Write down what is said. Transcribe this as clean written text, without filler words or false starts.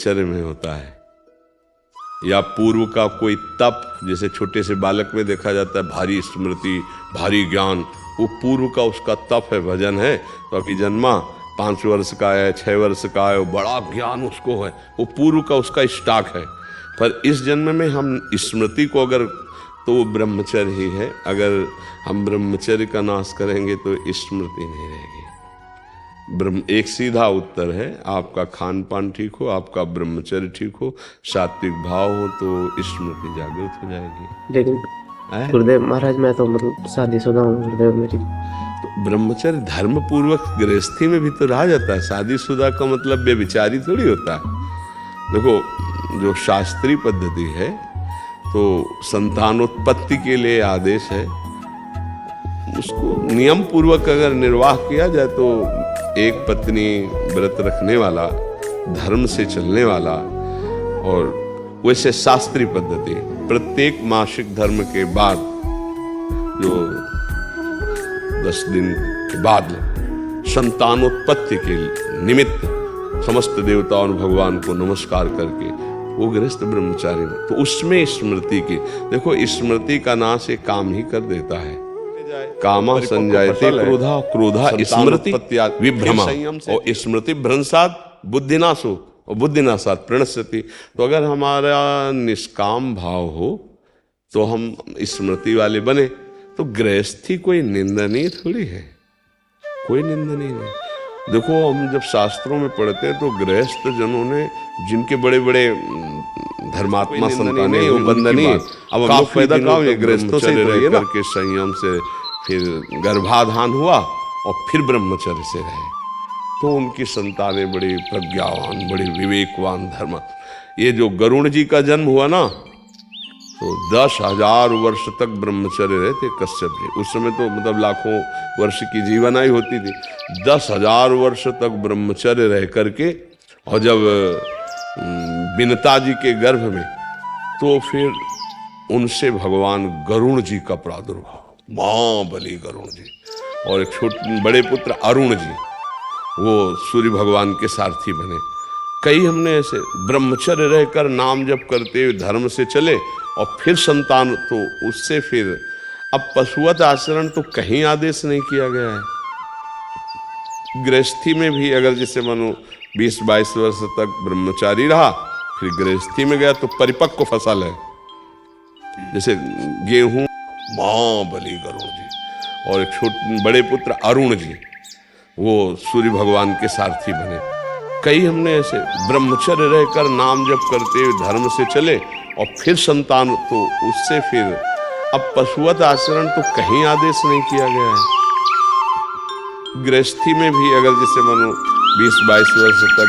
आश्चर्य में होता है, या पूर्व का कोई तप, जैसे छोटे से बालक में देखा जाता है भारी स्मृति, भारी ज्ञान, वो पूर्व का उसका तप है, भजन है। तो अभी जन्मा 5 वर्ष का है, 6 वर्ष का है, वो बड़ा ज्ञान उसको है, वो पूर्व का उसका स्टॉक है। पर इस जन्म में हम स्मृति को अगर, तो वो ब्रह्मचर्य ही है। अगर हम ब्रह्मचर्य का नाश करेंगे तो स्मृति नहीं रहेगी। एक सीधा उत्तर है, आपका खान पान ठीक हो, आपका ब्रह्मचर्य ठीक हो, सात्विक भाव हो, तो स्मृति जागृत हो जाएगी। लेकिन गुरुदेव महाराज, मैं तो मतलब शादीशुदा हूँ गुरुदेव। मेरी तो ब्रह्मचर्य धर्म पूर्वक गृहस्थी में भी तो रहा जाता है। शादीशुदा का मतलब बेविचारी थोड़ी होता है। देखो, जो शास्त्रीय पद्धति है तो संतानोत्पत्ति के लिए आदेश है, उसको नियम पूर्वक अगर निर्वाह किया जाए तो एक पत्नी व्रत रखने वाला, धर्म से चलने वाला, और वैसे शास्त्रीय पद्धति प्रत्येक मासिक धर्म के बाद, जो 10 दिन के बाद संतानोत्पत्ति के निमित्त समस्त देवताओं और भगवान को नमस्कार करके वो गृहस्थ ब्रह्मचारी, तो उसमें स्मृति की, देखो स्मृति का नाश एक काम ही कर देता है। कामा संजायते क्रोधा, क्रोधा स्मृति विभ्रमा, और स्मृति भ्रंशात बुद्धिनाशो, और बुद्धिनाशात प्रणश्यति। तो अगर हमारा निष्काम भाव हो तो हम स्मृति वाले बने, तो गृहस्थी कोई निंदनीय थोड़ी है, कोई निंदनीय नहीं। देखो, हम जब शास्त्रों में पढ़ते हैं तो गृहस्थ जनों ने, जिनके बड़े बड़े धर्मात्मा संतानें, वो वंदनीय। अब हम लोग पैदा कहाँ हुए, गृहस्थों से रह करके संयम से फिर गर्भाधान हुआ और फिर ब्रह्मचर्य से रहे, तो उनकी संतानें बड़ी प्रज्ञावान, बड़ी विवेकवान धर्म। ये जो गरुण जी का जन्म हुआ ना, तो 10,000 वर्ष तक ब्रह्मचर्य रहे थे कश्यप जी। उस समय तो मतलब लाखों वर्ष की जीवनायु होती थी। 10,000 वर्ष तक ब्रह्मचर्य रह करके, और जब विनता जी के गर्भ में, तो फिर उनसे भगवान गरुण जी का प्रादुर्भाव, महाबली गरुण जी, और एक छोटे बड़े पुत्र अरुण जी, वो सूर्य भगवान के सारथी बने। कई हमने ऐसे ब्रह्मचर्य रहकर नाम जप करते हुए धर्म से चले, और फिर संतान, तो उससे फिर अब पशुवत आचरण तो कहीं आदेश नहीं किया गया है। गृहस्थी में भी अगर जैसे मानो 20-22 वर्ष तक ब्रह्मचारी रहा, फिर गृहस्थी में गया, तो परिपक्व फसल है। जैसे गेहूं, महाबली गरुण जी, और एक छोटे बड़े पुत्र अरुण जी, वो सूर्य भगवान के सारथी बने। कई हमने ऐसे ब्रह्मचर्य रहकर नाम जप करते हुए धर्म से चले, और फिर संतान, तो उससे फिर अब पशुवत आचरण तो कहीं आदेश नहीं किया गया है। गृहस्थी में भी अगर जैसे मानो 20-22 वर्ष तक